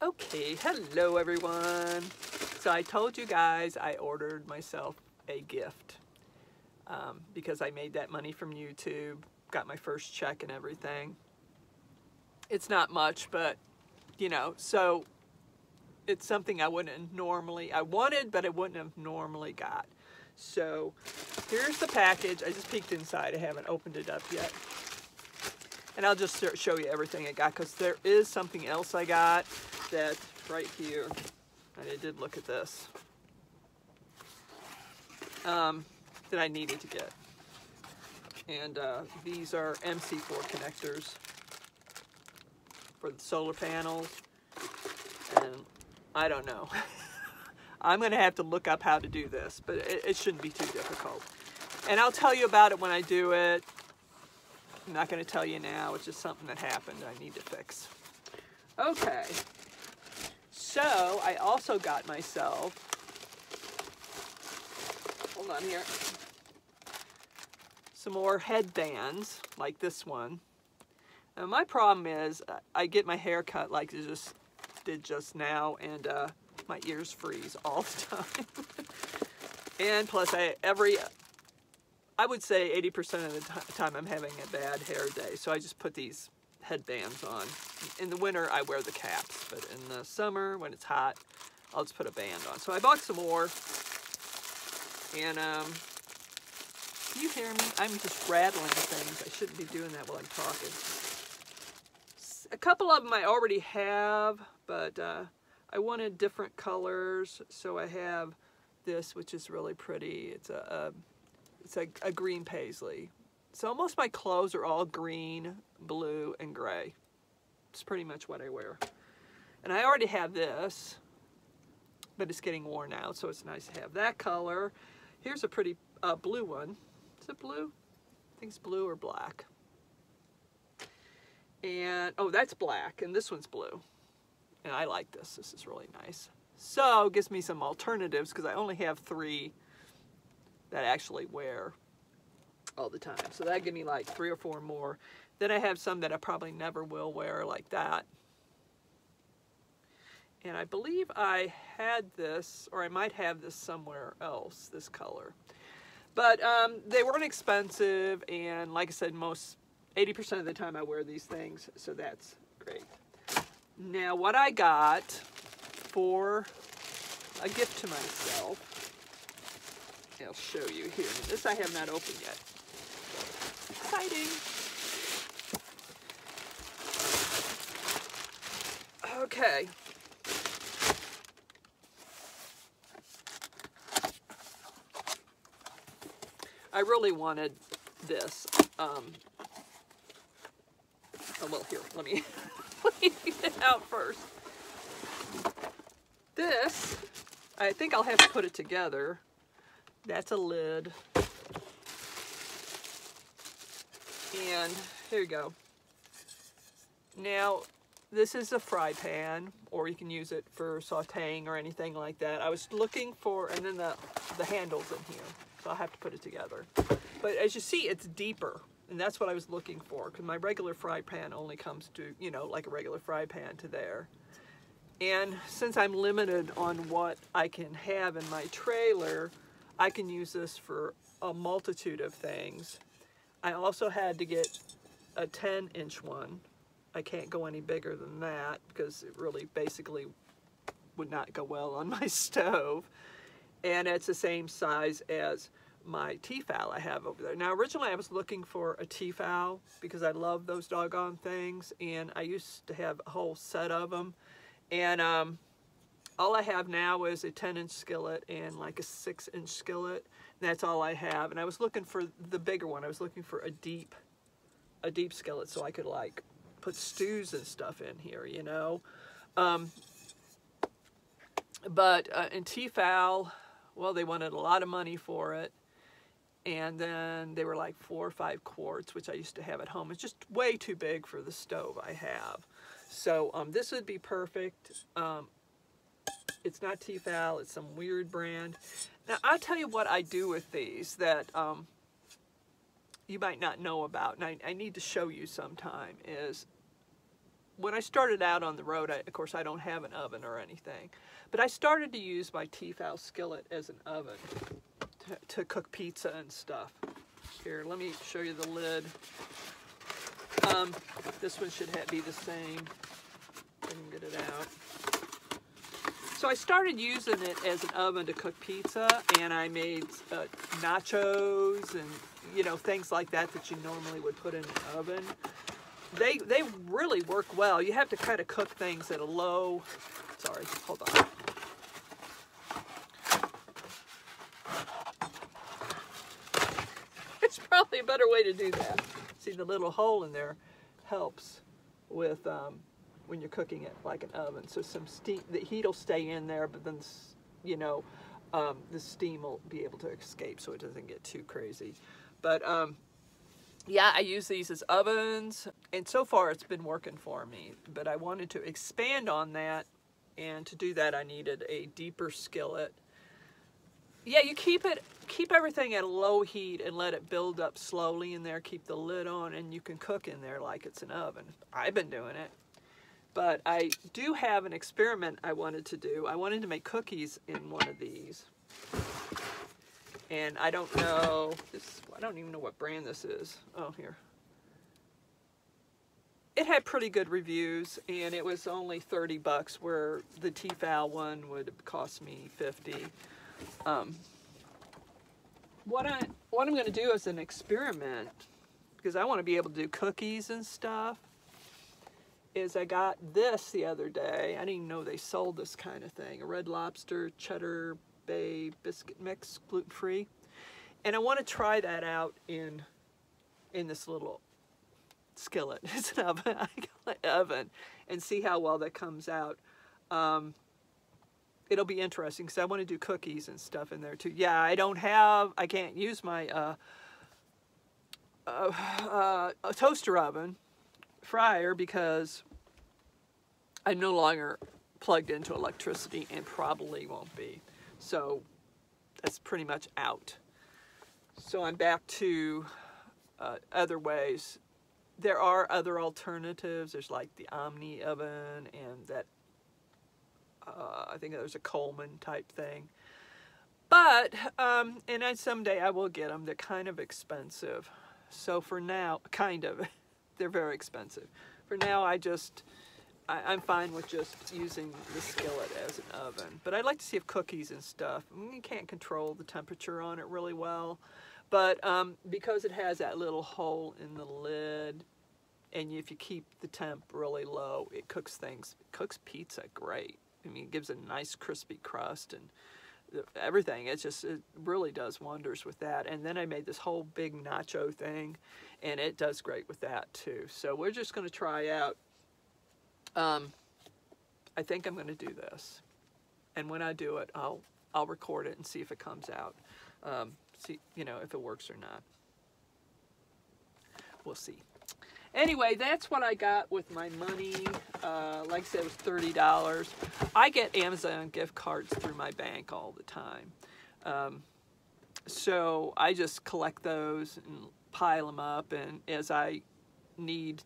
Okay, hello everyone. So I told you guys I ordered myself a gift because I made that money from YouTube, got my first check and everything. It's not much, but you know, so it's something I wouldn't normally, I wanted, but I wouldn't have normally got. So here's the package. I just peeked inside. I haven't opened it up yet. And I'll just show you everything I got because there is something else I got that's right here. And I did look at this. That I needed to get. And these are MC4 connectors for the solar panels. And I don't know. I'm going to have to look up how to do this, but it shouldn't be too difficult. And I'll tell you about it when I do it. I'm not going to tell you now. It's just something that happened I need to fix. Okay. So, I also got myself, hold on here, some more headbands, like this one. Now, my problem is, I get my hair cut like I just did just now, and my ears freeze all the time. And plus, I would say 80% of the time I'm having a bad hair day, so I just put these headbands on. In the winter, I wear the caps, but in the summer, when it's hot, I'll just put a band on. So I bought some more, and can you hear me? I'm just rattling things. I shouldn't be doing that while I'm talking. A couple of them I already have, but I wanted different colors, so I have this, which is really pretty. It's a green paisley. So most of my clothes are all green, blue, and gray. It's pretty much what I wear. And I already have this, but it's getting worn out, so it's nice to have that color. Here's a pretty blue one. Is it blue? I think it's blue or black. And, oh, that's black, and this one's blue. And I like this. This is really nice. So, it gives me some alternatives, because I only have 3 that I actually wear all the time. So that give me like 3 or 4 more. Then I have some that I probably never will wear, like that. And I believe I had this, or I might have this somewhere else, this color. But they weren't expensive, and like I said, 80% of the time I wear these things, so that's great. Now what I got for a gift to myself, I'll show you here. This I have not opened yet. Exciting. Okay. I really wanted this. Oh, well, here, let me get it out first. This, I think I'll have to put it together. That's a lid. And here you go. Now, this is a fry pan, or you can use it for sauteing or anything like that. I was looking for, and then the handle's in here, so I'll have to put it together. But as you see, it's deeper, and that's what I was looking for, because my regular fry pan only comes to, you know, like a regular fry pan to there. And since I'm limited on what I can have in my trailer, I can use this for a multitude of things. I also had to get a 10-inch one. I can't go any bigger than that because it really basically would not go well on my stove. And it's the same size as my Tefal I have over there. Now originally I was looking for a Tefal because I love those doggone things, and I used to have a whole set of them. And all I have now is a 10-inch skillet and like a 6-inch skillet. And that's all I have. And I was looking for the bigger one. I was looking for a deep skillet so I could like put stews and stuff in here, you know. But in Tefal, well, they wanted a lot of money for it. And then they were like 4 or 5 quarts, which I used to have at home. It's just way too big for the stove I have. So this would be perfect. It's not Tefal, it's some weird brand. Now, I'll tell you what I do with these that you might not know about, and I need to show you sometime, is when I started out on the road, of course I don't have an oven or anything, but I started to use my Tefal skillet as an oven to cook pizza and stuff. Here, let me show you the lid. This one should be the same. I can get it out. So I started using it as an oven to cook pizza, and I made nachos and, you know, things like that that you normally would put in an oven. They really work well. You have to kind of cook things at a low, sorry, hold on. It's probably a better way to do that. See, the little hole in there helps with when you're cooking it like an oven. So some steam, the heat will stay in there, but then, you know, the steam will be able to escape so it doesn't get too crazy. But yeah, I use these as ovens, and so far it's been working for me. But I wanted to expand on that, and to do that I needed a deeper skillet. Yeah, you keep everything at a low heat and let it build up slowly in there. Keep the lid on, and you can cook in there like it's an oven. I've been doing it. But I do have an experiment I wanted to do. I wanted to make cookies in one of these. And I don't know, I don't even know what brand this is. Oh, here. It had pretty good reviews, and it was only 30 bucks, where the Tefal one would cost me 50. What I'm going to do as an experiment, because I want to be able to do cookies and stuff, is I got this the other day. I didn't even know they sold this kind of thing. A Red Lobster Cheddar Bay biscuit mix, gluten-free. And I want to try that out in this little skillet. It's an oven. I call it oven, and see how well that comes out. It'll be interesting because I want to do cookies and stuff in there too. Yeah, I can't use my a toaster oven fryer because I'm no longer plugged into electricity and probably won't be. So that's pretty much out. So I'm back to other ways. There are other alternatives. There's like the Omni oven and that I think there's a Coleman type thing. But, and then someday I will get them. They're kind of expensive. So for now, they're very expensive. For now, I'm fine with just using the skillet as an oven. But I'd like to see if cookies and stuff, you can't control the temperature on it really well. But because it has that little hole in the lid, and if you keep the temp really low, it cooks pizza great. I mean, it gives it a nice crispy crust and everything. It really does wonders with that. And then I made this whole big nacho thing, and it does great with that too. So we're just going to try out. I think I'm going to do this, and when I do it, I'll record it and see if it comes out. See, you know, if it works or not. We'll see. Anyway, that's what I got with my money. Like I said, it was $30. I get Amazon gift cards through my bank all the time. So I just collect those and pile them up, and as I need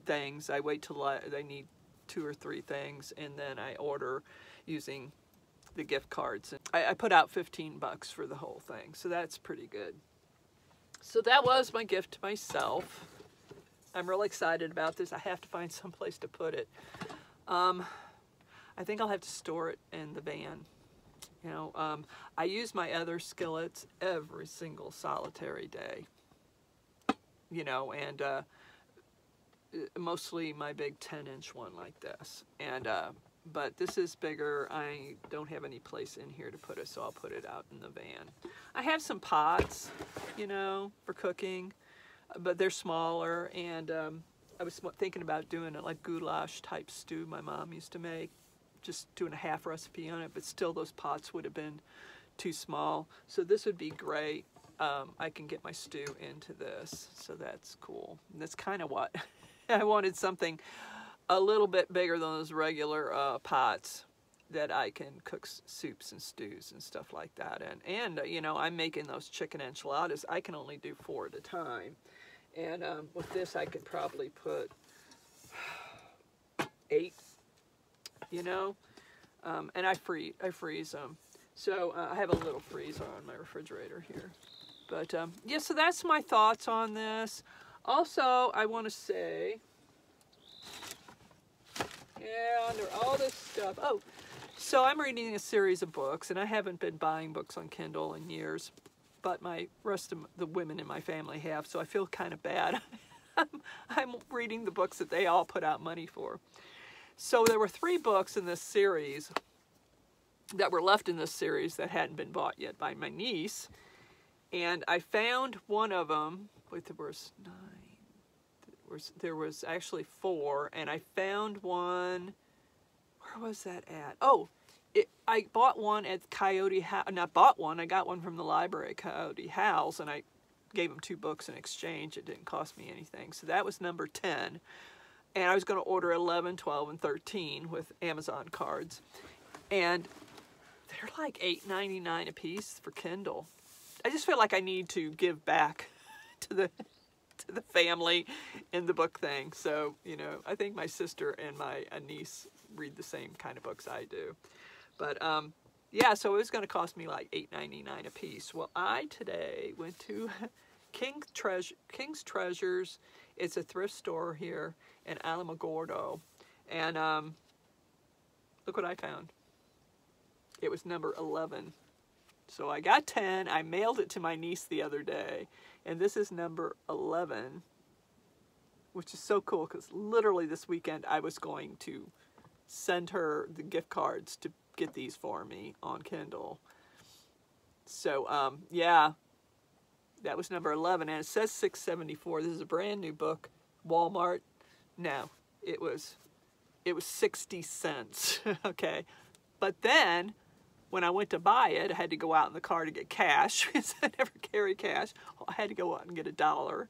things, I wait till I need 2 or 3 things, and then I order using the gift cards. I put out 15 bucks for the whole thing, so that's pretty good. So that was my gift to myself. I'm really excited about this. I have to find some place to put it. I think I'll have to store it in the van. You know, I use my other skillets every single solitary day. You know, and mostly my big 10-inch one like this. And but this is bigger. I don't have any place in here to put it, so I'll put it out in the van. I have some pots, you know, for cooking, but they're smaller, and I was thinking about doing it like goulash type stew my mom used to make, just doing a half recipe on it, but still those pots would have been too small. So this would be great. I can get my stew into this, so that's cool. And that's kind of what I wanted, something a little bit bigger than those regular pots that I can cook soups and stews and stuff like that in. And you know, I'm making those chicken enchiladas. I can only do 4 at a time. And with this, I could probably put 8, you know, and I freeze them. So I have a little freezer on my refrigerator here. But yeah, so that's my thoughts on this. Also, I want to say, yeah, under all this stuff. Oh, so I'm reading a series of books, and I haven't been buying books on Kindle in years, but my rest of the women in my family have, so I feel kind of bad. I'm reading the books that they all put out money for. So there were 3 books in this series that were left in this series that hadn't been bought yet by my niece, and I found one of them. Wait, there was 9. There was actually 4, and I found one. Where was that at? Oh, I bought one at Coyote House. Not bought one. I got one from the library at Coyote House, and I gave them 2 books in exchange. It didn't cost me anything. So that was number 10. And I was going to order 11, 12, and 13 with Amazon cards. And they're like $8.99 a piece for Kindle. I just feel like I need to give back to the family in the book thing. So, you know, I think my sister and my niece read the same kind of books I do. But, yeah, so it was going to cost me like $8.99 a piece. Well, I today went to King's Treasures. It's a thrift store here in Alamogordo. And look what I found. It was number 11. So I got 10. I mailed it to my niece the other day. And this is number 11, which is so cool because literally this weekend I was going to send her the gift cards to get these for me on Kindle. So, yeah, that was number 11. And it says $6.74. This is a brand new book. Walmart. No, it was 60 cents. Okay. But then when I went to buy it, I had to go out in the car to get cash because I never carry cash. I had to go out and get $1.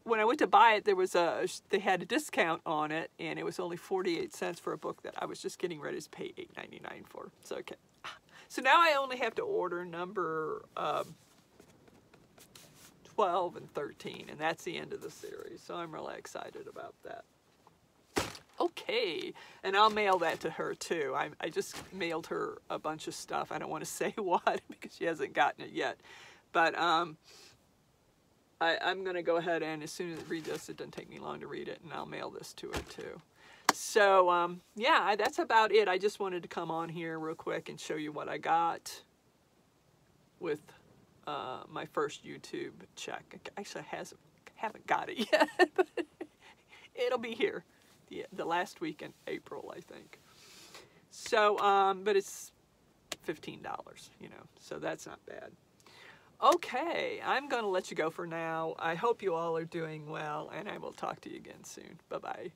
When I went to buy it, they had a discount on it, and it was only 48 cents for a book that I was just getting ready to pay $8.99 for. So okay. So now I only have to order number 12 and 13, and that's the end of the series. So I'm really excited about that. Okay, and I'll mail that to her too. I just mailed her a bunch of stuff. I don't want to say what because she hasn't gotten it yet. But I'm going to go ahead and as soon as I read this, it doesn't take me long to read it, and I'll mail this to her too. So, yeah, that's about it. I just wanted to come on here real quick and show you what I got with my first YouTube check. Actually, I haven't got it yet, but it'll be here. The last week in April, I think. So, but it's $15, you know, so that's not bad. Okay, I'm going to let you go for now. I hope you all are doing well, and I will talk to you again soon. Bye-bye.